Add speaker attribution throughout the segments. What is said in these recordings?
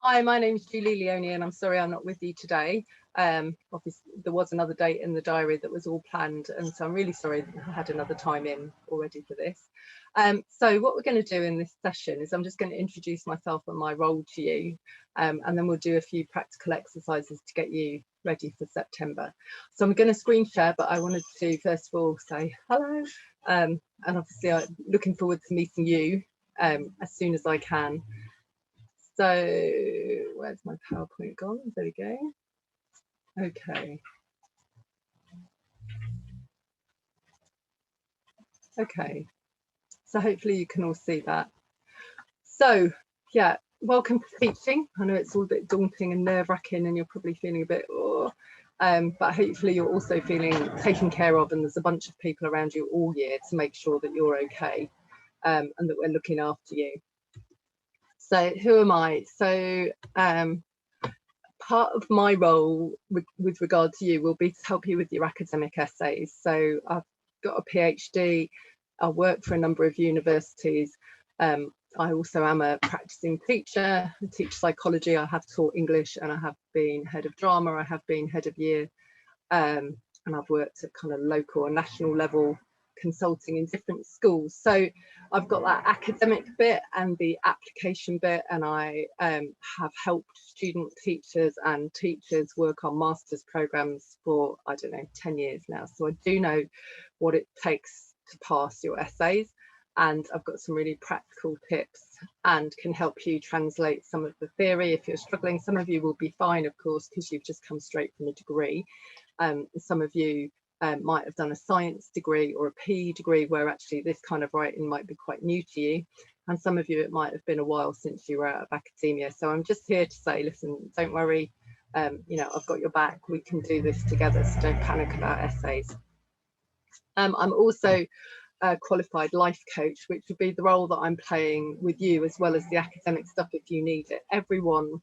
Speaker 1: Hi, my name's Julie Leone, and I'm sorry I'm not with you today. Obviously, there was another date in the diary that was all planned, and so I'm really sorry that I had another time in already for this. So what we're going to do in this session is I'm just going to introduce myself and my role to you, and then we'll do a few practical exercises to get you ready for September. So I'm going to screen share, but I wanted to first of all say hello, and obviously I'm looking forward to meeting you as soon as I can. So where's my PowerPoint gone? There we go. Okay. Okay. So hopefully you can all see that. So yeah, welcome to teaching. I know it's all a bit daunting and nerve-wracking and you're probably feeling a bit, oh, but hopefully you're also feeling taken care of, and there's a bunch of people around you all year to make sure that you're okay, and that we're looking after you. So who am I? So part of my role with regard to you will be to help you with your academic essays. So I've got a PhD, I work for a number of universities. I also am a practicing teacher. I teach psychology, I have taught English, and I have been head of drama, I have been head of year, and I've worked at kind of local and national level consulting in different schools. So I've got that academic bit and the application bit, and I have helped student teachers and teachers work on master's programs for, I don't know, 10 years now. So I do know what it takes to pass your essays, and I've got some really practical tips and can help you translate some of the theory if you're struggling. Some of you will be fine, of course, because you've just come straight from a degree. Some of you might have done a science degree or a PE degree where actually this kind of writing might be quite new to you, and some of you it might have been a while since you were out of academia. So I'm just here to say, listen, don't worry, you know, I've got your back, we can do this together, so don't panic about essays. I'm also a qualified life coach, which would be the role that I'm playing with you, as well as the academic stuff if you need it. Everyone,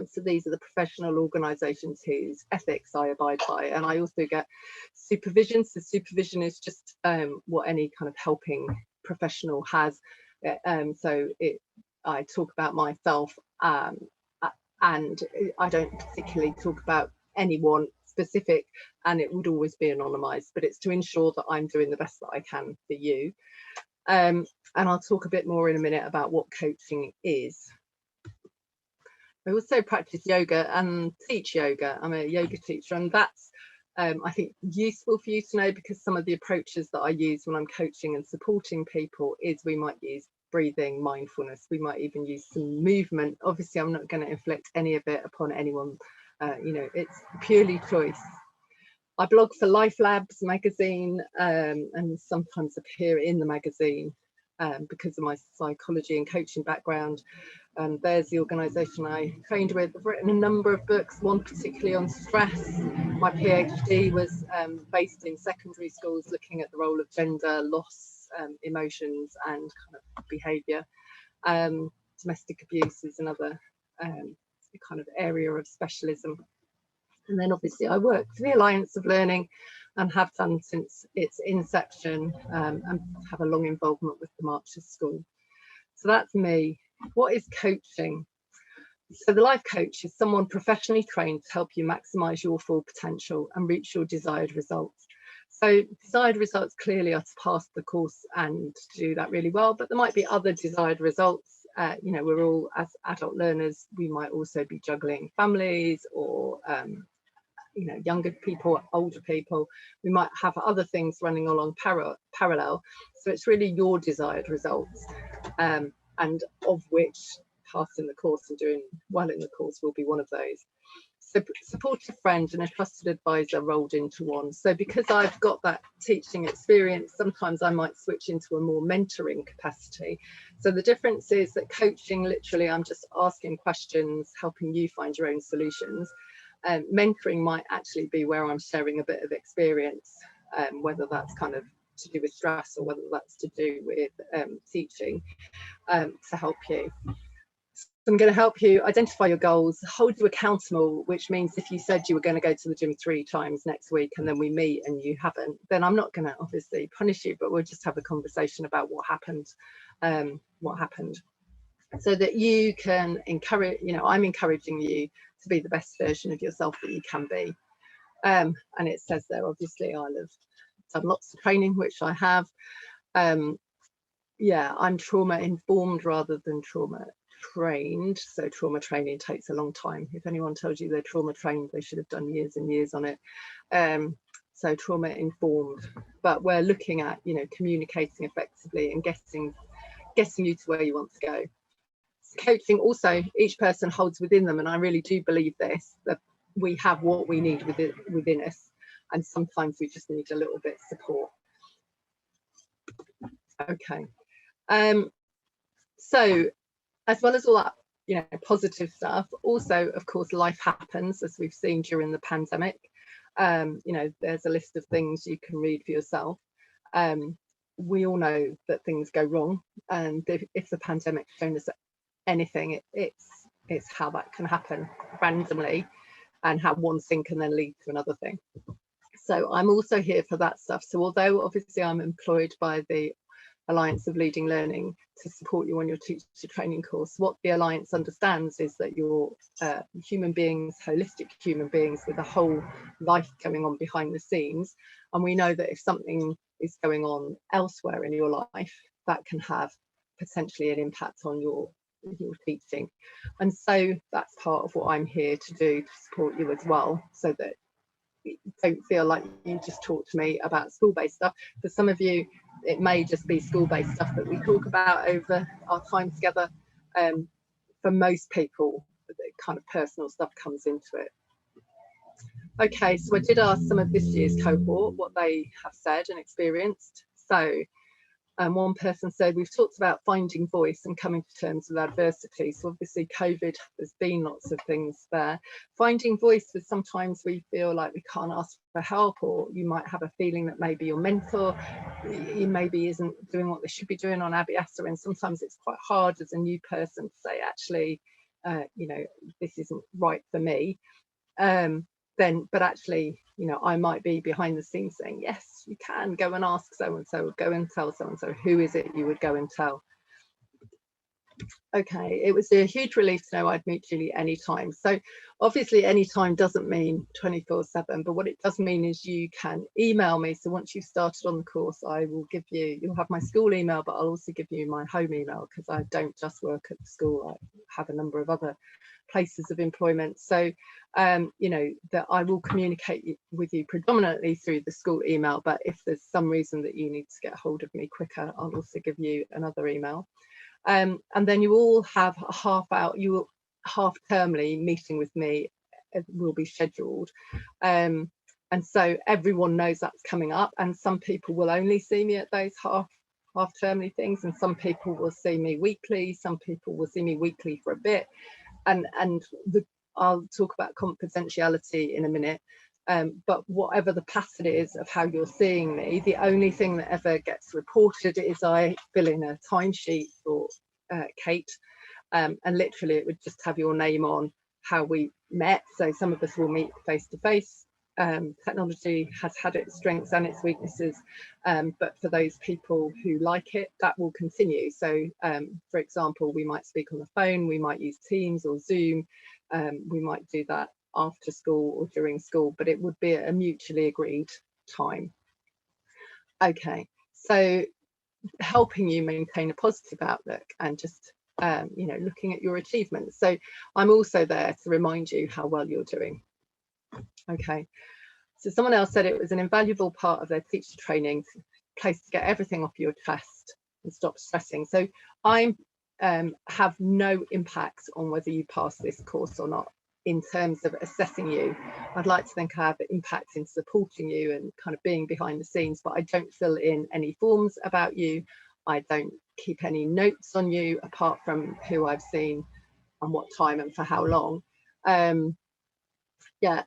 Speaker 1: so these are the professional organisations whose ethics I abide by, and I also get supervision. So supervision is just what any kind of helping professional has. I talk about myself, and I don't particularly talk about anyone specific, and it would always be anonymised, but it's to ensure that I'm doing the best that I can for you. And I'll talk a bit more in a minute about what coaching is. I also practice yoga and teach yoga. I'm a yoga teacher, and that's I think useful for you to know, because some of the approaches that I use when I'm coaching and supporting people is we might use breathing, mindfulness, we might even use some movement. Obviously I'm not going to inflict any of it upon anyone, you know, it's purely choice. I blog for Life Labs magazine, and sometimes appear in the magazine because of my psychology and coaching background. And there's the organisation I trained with. I've written a number of books, one particularly on stress. My PhD was based in secondary schools, looking at the role of gender, loss, emotions and kind of behaviour. Domestic abuse is another kind of area of specialism. And then obviously I work for the Alliance of Learning and have done since its inception, and have a long involvement with the Marches School. So that's me. What is coaching? So the life coach is someone professionally trained to help you maximise your full potential and reach your desired results. So desired results clearly are to pass the course and to do that really well, but there might be other desired results. You know, we're all, as adult learners, we might also be juggling families or you know, younger people, older people. We might have other things running along parallel. So it's really your desired results, and of which passing the course and doing well in the course will be one of those. So supportive friend and a trusted advisor rolled into one. So because I've got that teaching experience, sometimes I might switch into a more mentoring capacity. So the difference is that coaching, literally, I'm just asking questions, helping you find your own solutions. Mentoring might actually be where I'm sharing a bit of experience, whether that's kind of to do with stress or whether that's to do with teaching, to help you. So I'm going to help you identify your goals, hold you accountable, which means if you said you were going to go to the gym 3 times next week and then we meet and you haven't, then I'm not going to obviously punish you, but we'll just have a conversation about what happened. so that you can encourage, I'm encouraging you to be the best version of yourself that you can be. And it says there, obviously, I'll have done lots of training, which I have. Yeah, I'm trauma informed rather than trauma trained. So trauma training takes a long time. If anyone tells you they're trauma trained, they should have done years and years on it. So trauma informed, but we're looking at, communicating effectively and getting you to where you want to go. Coaching also, each person holds within them, and I really do believe this, that we have what we need within us, and sometimes we just need a little bit of support. Okay. So as well as all that, positive stuff, also, of course, life happens, as we've seen during the pandemic. There's a list of things you can read for yourself. We all know that things go wrong, and if the pandemic's shown us anything, it's how that can happen randomly, and how one thing can then lead to another thing. So I'm also here for that stuff. So although obviously I'm employed by the Alliance of Leading Learning to support you on your teacher training course, what the Alliance understands is that you're human beings, holistic human beings with a whole life going on behind the scenes. And we know that if something is going on elsewhere in your life, that can have potentially an impact on your teaching. And so that's part of what I'm here to do, to support you as well, so that you don't feel like you just talk to me about school-based stuff. For some of you, it may just be school-based stuff that we talk about over our time together. For most people, the kind of personal stuff comes into it. Okay, so I did ask some of this year's cohort what they have said and experienced. So one person said, we've talked about finding voice and coming to terms with adversity. So obviously COVID, there's been lots of things there. Finding voice is sometimes we feel like we can't ask for help, or you might have a feeling that maybe your mentor maybe isn't doing what they should be doing on Abiata, and sometimes it's quite hard as a new person to say, actually, this isn't right for me. But actually, I might be behind the scenes saying, yes, you can go and ask so-and-so, go and tell so-and-so. Who is it you would go and tell? Okay, it was a huge relief to know I'd meet Julie anytime. So obviously anytime doesn't mean 24/7, but what it does mean is you can email me. So once you've started on the course, I will give you'll have my school email, but I'll also give you my home email, because I don't just work at the school, I have a number of other places of employment. So that I will communicate with you predominantly through the school email, but if there's some reason that you need to get hold of me quicker, I'll also give you another email. And then you all have a half-termly meeting with me. It will be scheduled, and so everyone knows that's coming up, and some people will only see me at those half-termly things, and some people will see me weekly, some people will see me weekly for a bit, and I'll talk about confidentiality in a minute. But whatever the pattern is of how you're seeing me, the only thing that ever gets reported is I fill in a timesheet for Kate, and literally it would just have your name on, how we met. So some of us will meet face to face. Technology has had its strengths and its weaknesses, but for those people who like it, that will continue. So for example, we might speak on the phone, we might use Teams or Zoom, we might do that after school or during school, but it would be a mutually agreed time. Okay, so helping you maintain a positive outlook and just looking at your achievements. So I'm also there to remind you how well you're doing. Okay, so someone else said it was an invaluable part of their teacher training, place to get everything off your chest and stop stressing. So I have no impact on whether you pass this course or not in terms of assessing you. I'd like to think I have impact in supporting you and kind of being behind the scenes, but I don't fill in any forms about you. I don't keep any notes on you apart from who I've seen and what time and for how long. Yeah,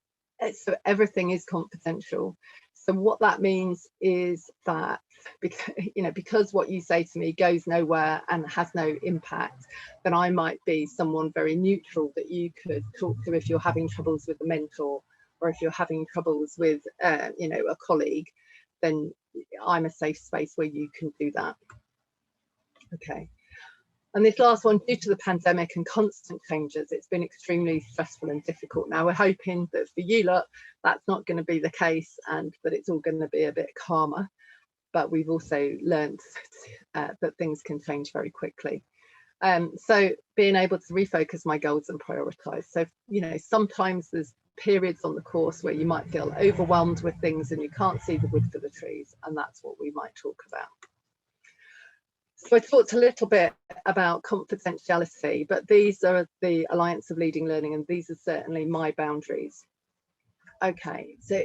Speaker 1: so everything is confidential. So what that means is that because what you say to me goes nowhere and has no impact, then I might be someone very neutral that you could talk to if you're having troubles with a mentor, or if you're having troubles with a colleague, then I'm a safe space where you can do that. Okay. And this last one, due to the pandemic and constant changes, it's been extremely stressful and difficult. Now we're hoping that for you lot, that's not going to be the case, and that it's all going to be a bit calmer. But we've also learned that things can change very quickly. So being able to refocus my goals and prioritize. So, you know, sometimes there's periods on the course where you might feel overwhelmed with things and you can't see the wood for the trees, and that's what we might talk about. So I talked a little bit about confidentiality, but these are the Alliance of Leading Learning, and these are certainly my boundaries. Okay, so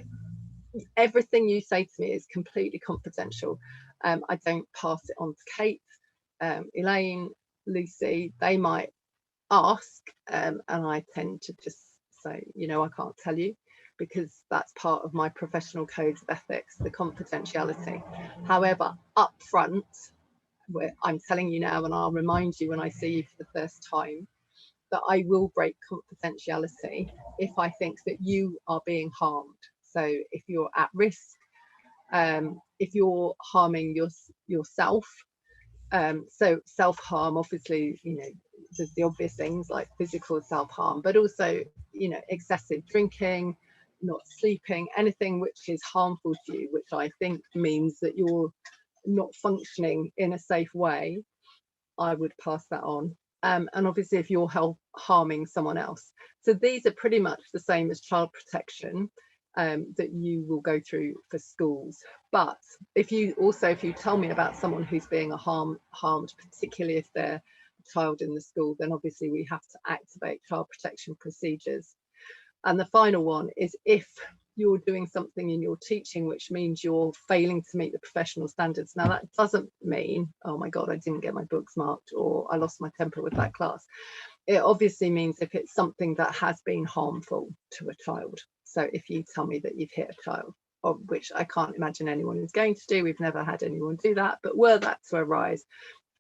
Speaker 1: everything you say to me is completely confidential. I don't pass it on to Kate, Elaine, Lucy. They might ask, and I tend to just say, you know, I can't tell you, because that's part of my professional codes of ethics, the confidentiality. However, up front, where I'm telling you now, and I'll remind you when I see you for the first time, that I will break confidentiality if I think that you are being harmed. So if you're at risk, if you're harming yourself, so self-harm, obviously, you know, there's the obvious things like physical self-harm, but also, you know, excessive drinking, not sleeping, anything which is harmful to you, which I think means that you're not functioning in a safe way, I would pass that on. And obviously if you're harming someone else. So these are pretty much the same as child protection that you will go through for schools. But if you tell me about someone who's being harmed, particularly if they're a child in the school, then obviously we have to activate child protection procedures. And the final one is if you're doing something in your teaching which means you're failing to meet the professional standards. Now that doesn't mean, oh my God, I didn't get my books marked, or I lost my temper with that class. It obviously means if it's something that has been harmful to a child. So if you tell me that you've hit a child, of which I can't imagine anyone is going to do, we've never had anyone do that, but were that to arise,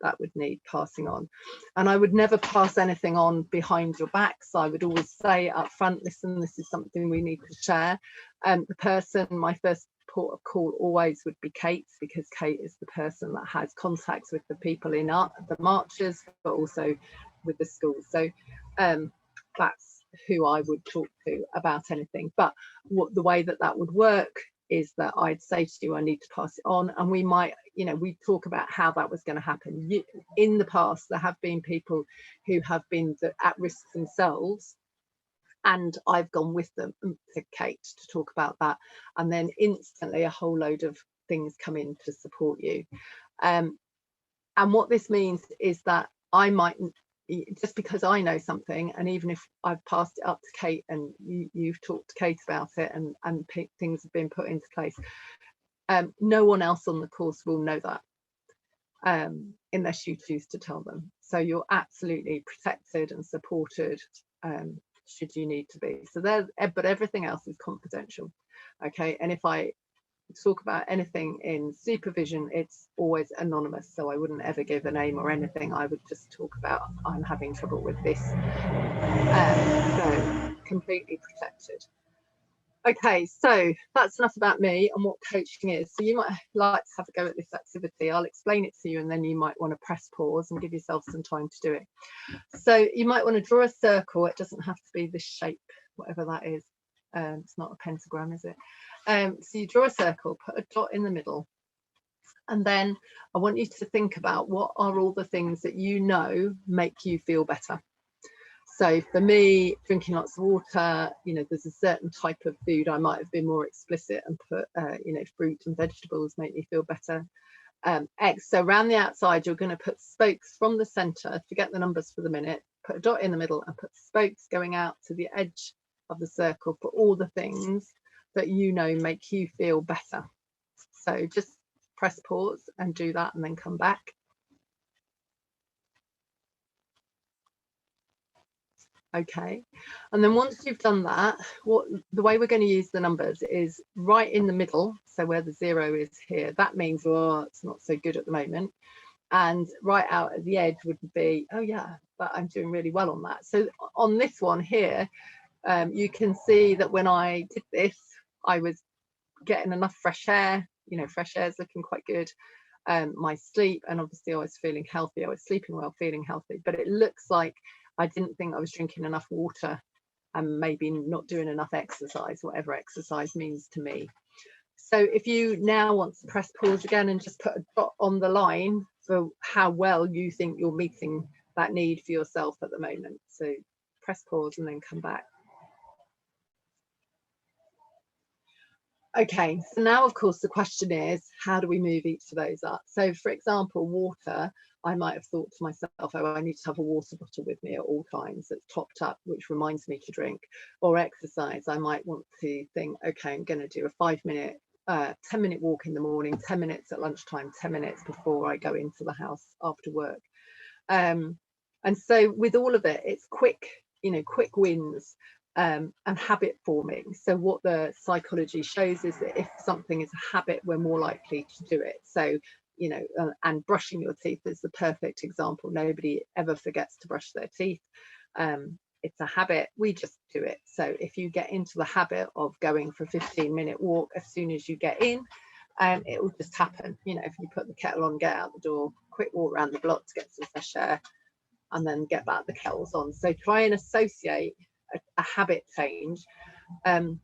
Speaker 1: that would need passing on. And I would never pass anything on behind your back. So I would always say up front, listen, this is something we need to share. The person, my first port of call always would be Kate, because Kate is the person that has contacts with the people in the marches, but also with the schools. So that's who I would talk to about anything. But the way that would work is that I'd say to you, I need to pass it on, and we might, you know, we talk about how that was going to happen. In the past, there have been people who have been at risk themselves, and I've gone with them to Kate to talk about that, and then instantly a whole load of things come in to support you. And what this means is that I might, just because I know something, and even if I've passed it up to Kate and you've talked to Kate about it, and things have been put into place, no one else on the course will know that unless you choose to tell them. So you're absolutely protected and supported should you need to be. So but everything else is confidential. Okay, and if I talk about anything in supervision, it's always anonymous, so I wouldn't ever give a name or anything. I would just talk about, I'm having trouble with this. So completely protected. Okay, so that's enough about me and what coaching is. So you might like to have a go at this activity. I'll explain it to you, and then you might want to press pause and give yourself some time to do it. So you might want to draw a circle. It doesn't have to be this shape, whatever that is. It's not a pentagram, is it? So you draw a circle, put a dot in the middle, and then I want you to think about what are all the things that you know make you feel better. So for me, drinking lots of water, you know, there's a certain type of food I might have been more explicit and put, you know, fruit and vegetables make me feel better. Eggs. So around the outside, you're going to put spokes from the center, forget the numbers for the minute, put a dot in the middle and put spokes going out to the edge of the circle for all the things that you know make you feel better. So just press pause and do that, and then come back. Okay, and then once you've done that, the way we're going to use the numbers is right in the middle. So where the 0 is here, that means, well, it's not so good at the moment. And right out at the edge would be, oh yeah, but I'm doing really well on that. So on this one here, you can see that when I did this, I was getting enough fresh air. You know, fresh air is looking quite good. my sleep, and obviously I was feeling healthy, I was sleeping well, feeling healthy, but it looks like I didn't think I was drinking enough water and maybe not doing enough exercise, whatever exercise means to me. So if you now want to press pause again and just put a dot on the line for how well you think you're meeting that need for yourself at the moment. So press pause and then come back. Okay, so now of course the question is, how do we move each of those up? So for example, water, I might have thought to myself, oh, I need to have a water bottle with me at all times that's topped up, which reminds me to drink. Or exercise, I might want to think, okay, I'm going to do a 5-minute 10-minute walk in the morning, 10 minutes at lunchtime, 10 minutes before I go into the house after work. And so with all of it, it's quick, quick wins and habit forming. So what the psychology shows is that if something is a habit, we're more likely to do it. So, and brushing your teeth is the perfect example. Nobody ever forgets to brush their teeth. It's a habit, we just do it. So if you get into the habit of going for a 15-minute walk as soon as you get in, it will just happen. If you put the kettle on, get out the door, quick walk around the block to get some fresh air, and then get back, the kettle's on. So try and associate a habit change. During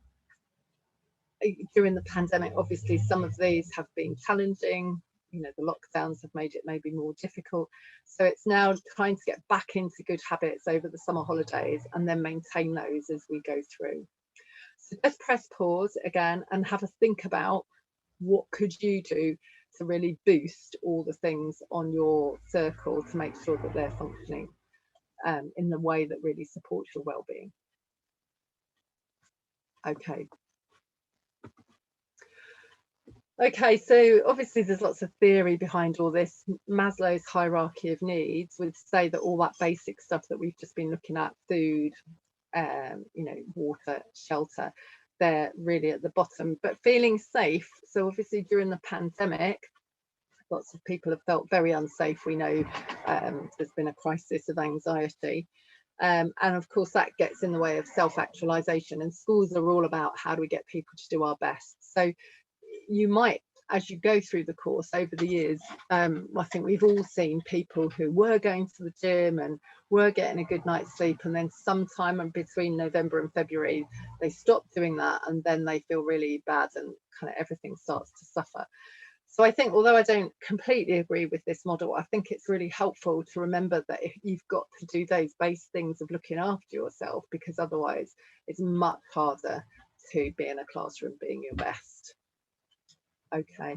Speaker 1: the pandemic, obviously some of these have been challenging. The lockdowns have made it maybe more difficult. So it's now trying to get back into good habits over the summer holidays and then maintain those as we go through. So just press pause again and have a think about what could you do to really boost all the things on your circle to make sure that they're functioning in the way that really supports your well-being. Okay, so obviously there's lots of theory behind all this. Maslow's hierarchy of needs would say that all that basic stuff that we've just been looking at, food, water, shelter, they're really at the bottom. But feeling safe, so obviously during the pandemic, lots of people have felt very unsafe. We know there's been a crisis of anxiety. And of course that gets in the way of self-actualization, and schools are all about how do we get people to do our best. So you might, as you go through the course over the years, I think we've all seen people who were going to the gym and were getting a good night's sleep, and then sometime in between November and February they stop doing that, and then they feel really bad and kind of everything starts to suffer. So I think, although I don't completely agree with this model, I think it's really helpful to remember that if you've got to do those base things of looking after yourself, because otherwise it's much harder to be in a classroom being your best. Okay,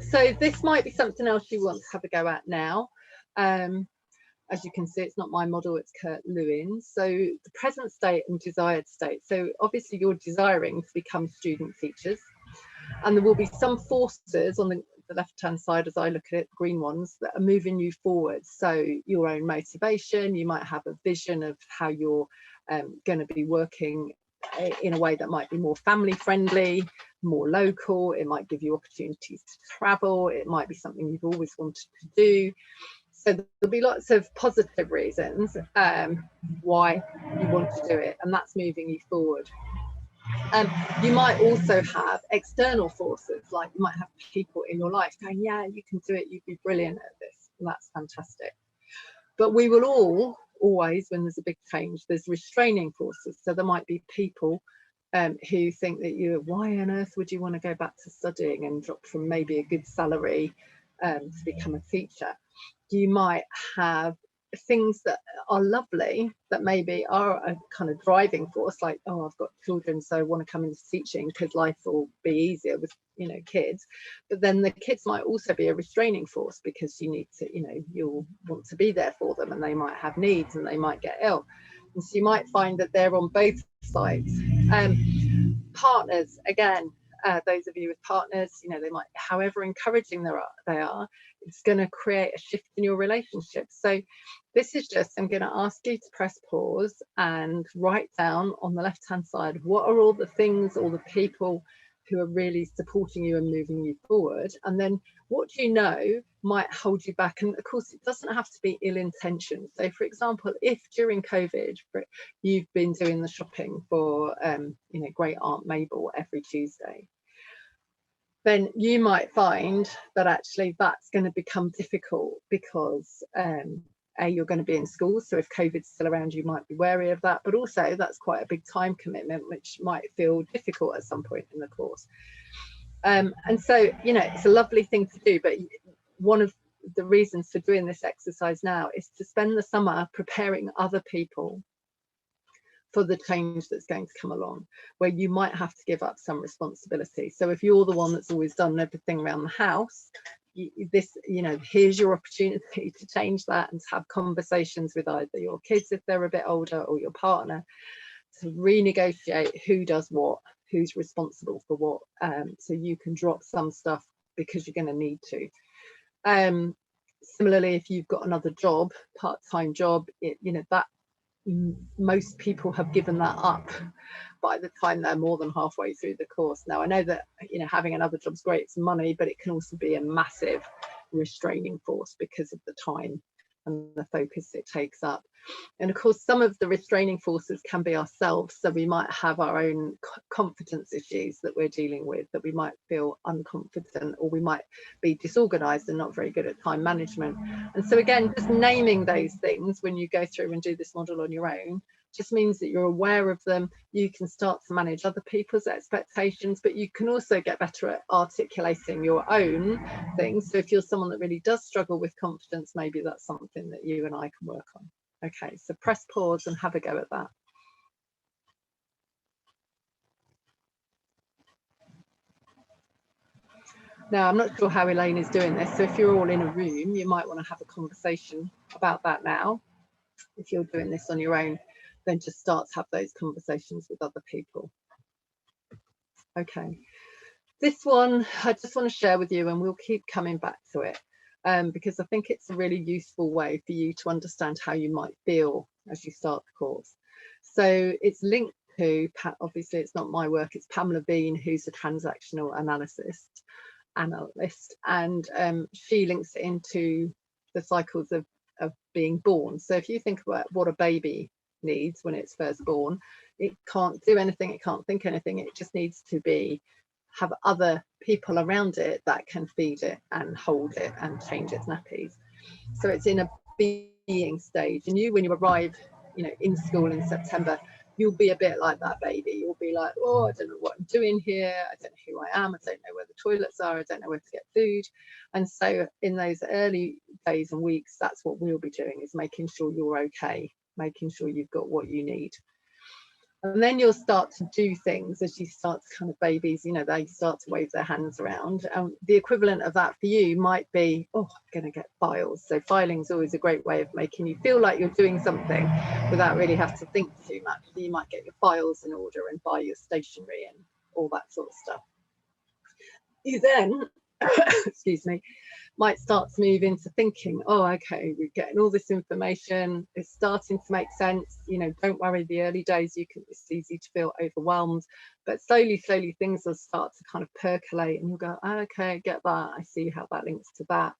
Speaker 1: so this might be something else you want to have a go at now. As you can see, it's not my model, it's Kurt Lewin's. So the present state and desired state. So obviously you're desiring to become student teachers, and there will be some forces on the left-hand side, as I look at it, green ones, that are moving you forward. So your own motivation, you might have a vision of how you're going to be working in a way that might be more family friendly, more local. It might give you opportunities to travel. It might be something you've always wanted to do. So there'll be lots of positive reasons why you want to do it, and that's moving you forward. You might also have external forces, like you might have people in your life going, yeah, you can do it, you'd be brilliant at this, and that's fantastic. But we will all always, when there's a big change, there's restraining forces. So there might be people who think that why on earth would you want to go back to studying and drop from maybe a good salary to become a teacher? You might have things that are lovely that maybe are a kind of driving force, like, oh, I've got children, so I want to come into teaching because life will be easier with kids. But then the kids might also be a restraining force, because you need to, you'll want to be there for them, and they might have needs and they might get ill, and so you might find that they're on both sides. Partners, again, those of you with partners, they might, however encouraging they are, it's going to create a shift in your relationship. So this is just, I'm going to ask you to press pause and write down on the left hand side, what are all the things, all the people who are really supporting you and moving you forward, and then what do you know might hold you back. And of course it doesn't have to be ill intentioned. So for example, if during COVID you've been doing the shopping for great Aunt Mabel every Tuesday, then you might find that actually that's going to become difficult because you're going to be in school, so if COVID's still around you might be wary of that, but also that's quite a big time commitment which might feel difficult at some point in the course. And so, you know, it's a lovely thing to do, but one of the reasons for doing this exercise now is to spend the summer preparing other people for the change that's going to come along, where you might have to give up some responsibility. So if you're the one that's always done everything around the house, here's your opportunity to change that and to have conversations with either your kids if they're a bit older or your partner to renegotiate who does what, who's responsible for what, so you can drop some stuff because you're going to need to. Similarly, if you've got another job, part-time job, that most people have given that up by the time they're more than halfway through the course. Now I know that having another job's great, it's money, but it can also be a massive restraining force because of the time and the focus it takes up. And of course some of the restraining forces can be ourselves, so we might have our own confidence issues that we're dealing with, that we might feel unconfident, or we might be disorganized and not very good at time management. And so again, just naming those things when you go through and do this model on your own just means that you're aware of them. You can start to manage other people's expectations, but you can also get better at articulating your own things. So if you're someone that really does struggle with confidence, maybe that's something that you and I can work on. Okay, so press pause and have a go at that. Now, I'm not sure how Elaine is doing this, so if you're all in a room, you might want to have a conversation about that now. If you're doing this on your own, then just start to have those conversations with other people. Okay, this one I just want to share with you, and we'll keep coming back to it, because I think it's a really useful way for you to understand how you might feel as you start the course. So it's linked to, obviously it's not my work, it's Pamela Bean, who's a transactional analyst, and she links it into the cycles of being born. So if you think about what a baby needs when it's first born, it can't do anything, it can't think anything, it just needs to have other people around it that can feed it and hold it and change its nappies. So it's in a being stage, and when you arrive in school in September, you'll be a bit like that baby. You'll be like, oh, I don't know what I'm doing here, I don't know who I am, I don't know where the toilets are, I don't know where to get food. And so in those early days and weeks, that's what we'll be doing, is making sure you're okay, making sure you've got what you need. And then you'll start to do things as you start to kind of, babies, they start to wave their hands around. The equivalent of that for you might be, oh, I'm going to get files. So filing is always a great way of making you feel like you're doing something without really having to think too much. So you might get your files in order and buy your stationery and all that sort of stuff. You then, excuse me, might start to move into thinking, oh, okay, we're getting all this information, it's starting to make sense. Don't worry, the early days it's easy to feel overwhelmed, but slowly things will start to kind of percolate, and you'll go, oh, okay, I get that, I see how that links to that.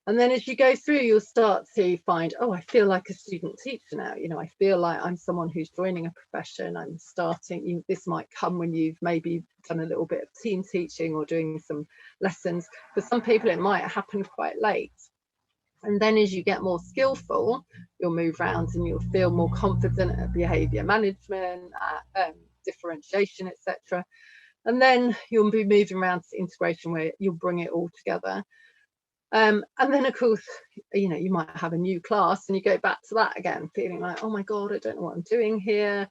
Speaker 1: And then as you go through, you'll start to find, oh, I feel like a student teacher now. I feel like I'm someone who's joining a profession. I'm starting, this might come when you've maybe done a little bit of team teaching or doing some lessons. For some people, it might happen quite late. And then as you get more skillful, you'll move around and you'll feel more confident at behaviour management, differentiation, etc. And then you'll be moving around to integration, where you'll bring it all together. And then of course, you might have a new class and you go back to that again, feeling like, oh my God, I don't know what I'm doing here.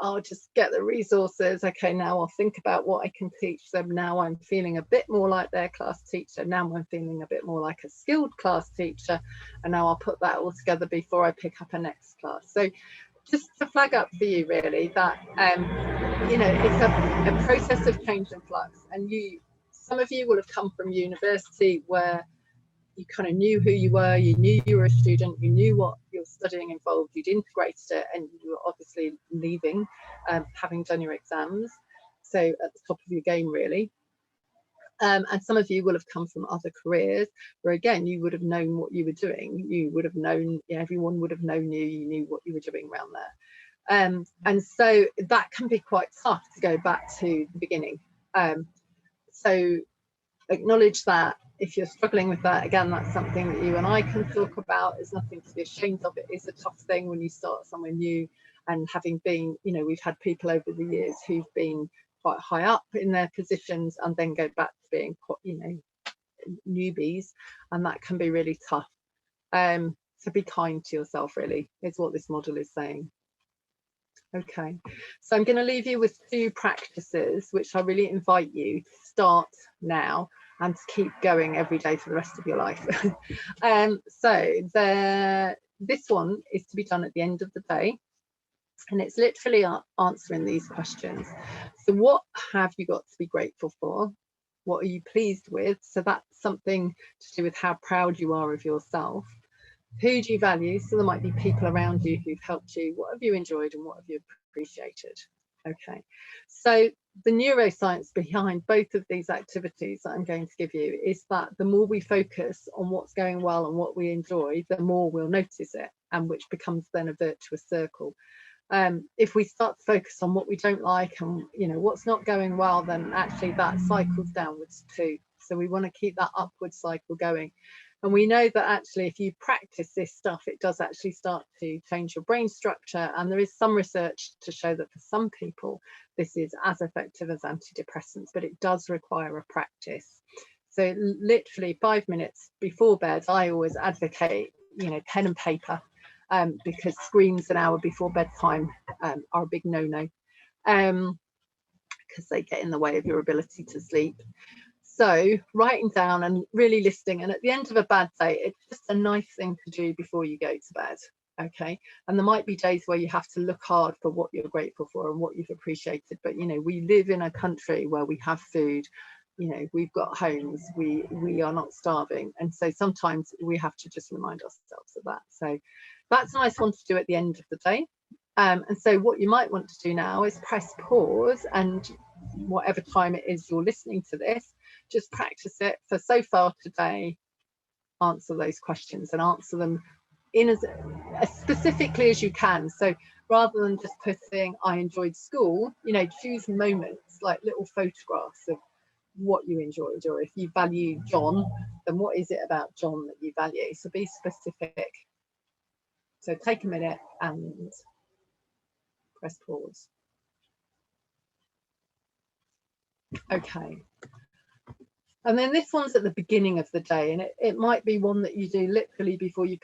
Speaker 1: I'll just get the resources. Okay, now I'll think about what I can teach them. Now I'm feeling a bit more like their class teacher. Now I'm feeling a bit more like a skilled class teacher. And now I'll put that all together before I pick up a next class. So just to flag up for you really that, it's a process of change and flux. And some of you will have come from university where you kind of knew who you were, you knew you were a student, you knew what your studying involved, you'd integrated it, and you were obviously leaving, having done your exams, so at the top of your game really. And some of you will have come from other careers where, again, you would have known what you were doing, you would have known, everyone would have known you knew what you were doing around there. And so that can be quite tough to go back to the beginning. So acknowledge that. If you're struggling with that, again, that's something that you and I can talk about. There's nothing to be ashamed of. It is a tough thing when you start somewhere new, and having been, you know, we've had people over the years who've been quite high up in their positions and then go back to being, you know, newbies, and that can be really tough. So be kind to yourself, really, is what this model is saying. Okay, so I'm going to leave you with 2 practices which I really invite you to start now and to keep going every day for the rest of your life. So this one is to be done at the end of the day, and it's literally answering these questions. So what have you got to be grateful for? What are you pleased with? So that's something to do with how proud you are of yourself. Who do you value? So there might be people around you who've helped you. What have you enjoyed and what have you appreciated? Okay, so the neuroscience behind both of these activities that I'm going to give you is that the more we focus on what's going well and what we enjoy, the more we'll notice it, and which becomes then a virtuous circle. If we start to focus on what we don't like and, you know, what's not going well, then actually that cycles downwards too. So we want to keep that upward cycle going. And we know that actually if you practice this stuff, it does actually start to change your brain structure. And there is some research to show that for some people, this is as effective as antidepressants, but it does require a practice. So literally 5 minutes before bed, I always advocate, you know, pen and paper, because screens an hour before bedtime are a big no-no, because they get in the way of your ability to sleep. So writing down and really listing, and at the end of a bad day, it's just a nice thing to do before you go to bed. Okay, and there might be days where you have to look hard for what you're grateful for and what you've appreciated, but you know, we live in a country where we have food, you know, we've got homes, we are not starving, and so sometimes we have to just remind ourselves of that. So that's a nice one to do at the end of the day. And so what you might want to do now is press pause, and whatever time it is you're listening to this, just practice it for so far today. Answer those questions and answer them in as specifically as you can. So rather than just putting I enjoyed school, you know, choose moments, like little photographs of what you enjoyed, or if you value John, then what is it about John that you value? So be specific. So take a minute and press pause. Okay. And then this one's at the beginning of the day, and it might be one that you do literally before you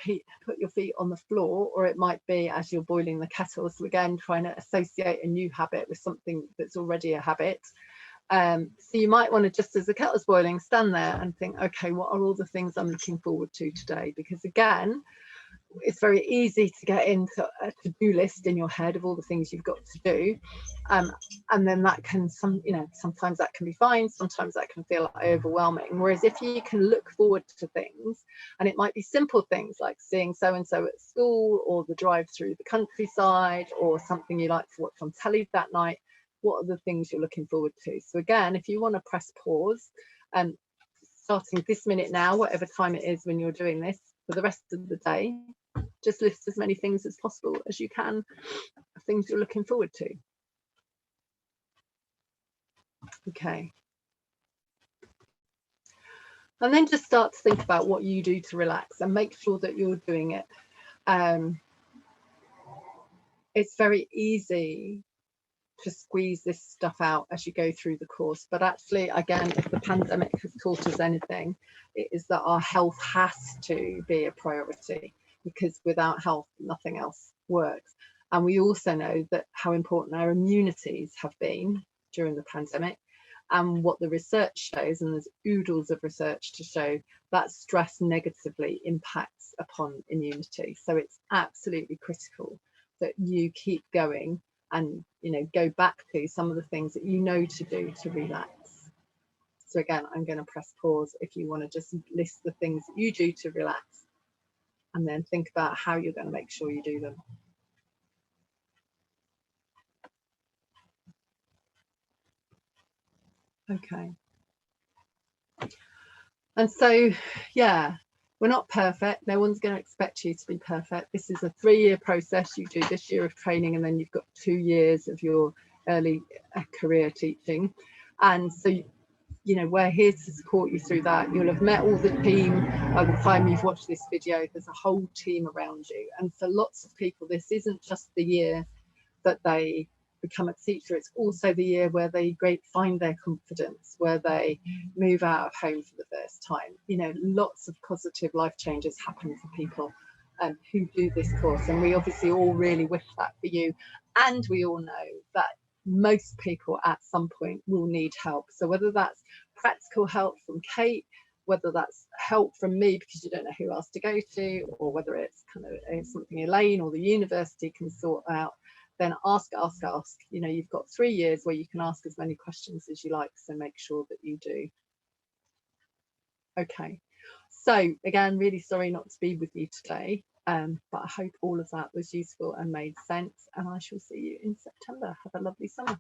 Speaker 1: put your feet on the floor, or it might be as you're boiling the kettle. So again, trying to associate a new habit with something that's already a habit. So you might want to, just as the kettle's boiling, stand there and think, okay, what are all the things I'm looking forward to today? Because again, it's very easy to get into a to-do list in your head of all the things you've got to do, and then that can, sometimes that can be fine, sometimes that can feel like overwhelming. Whereas if you can look forward to things, and it might be simple things like seeing so and so at school, or the drive through the countryside, or something you like to watch on telly that night, what are the things you're looking forward to? So again, if you want to press pause, and starting this minute now, whatever time it is when you're doing this, for the rest of the day, just list as many things as possible as you can of things you're looking forward to. Okay. And then just start to think about what you do to relax, and make sure that you're doing it. It's very easy to squeeze this stuff out as you go through the course, but actually, again, if the pandemic has taught us anything, it is that our health has to be a priority, because without health nothing else works. And we also know that how important our immunities have been during the pandemic, and what the research shows, and there's oodles of research to show that stress negatively impacts upon immunity. So it's absolutely critical that you keep going and, you know, go back to some of the things that you know to do to relax. So again, I'm going to press pause if you want to just list the things that you do to relax, and then think about how you're going to make sure you do them. Okay. And so, yeah, we're not perfect. No one's going to expect you to be perfect. This is a 3-year process. You do this year of training, and then you've got 2 years of your early career teaching. And so you know, we're here to support you through that. You'll have met all the team by the time you've watched this video. There's a whole team around you, and for lots of people this isn't just the year that they become a teacher, it's also the year where they find their confidence, where they move out of home for the first time. You know, lots of positive life changes happen for people who do this course, and we obviously all really wish that for you. And we all know that most people at some point will need help. So whether that's practical help from Kate, whether that's help from me because you don't know who else to go to, or whether it's kind of something Elaine or the university can sort out, then ask. You know, you've got 3 years where you can ask as many questions as you like, so make sure that you do. Okay, so again, really sorry not to be with you today, but I hope all of that was useful and made sense, and I shall see you in September. Have a lovely summer.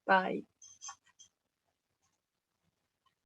Speaker 1: Bye.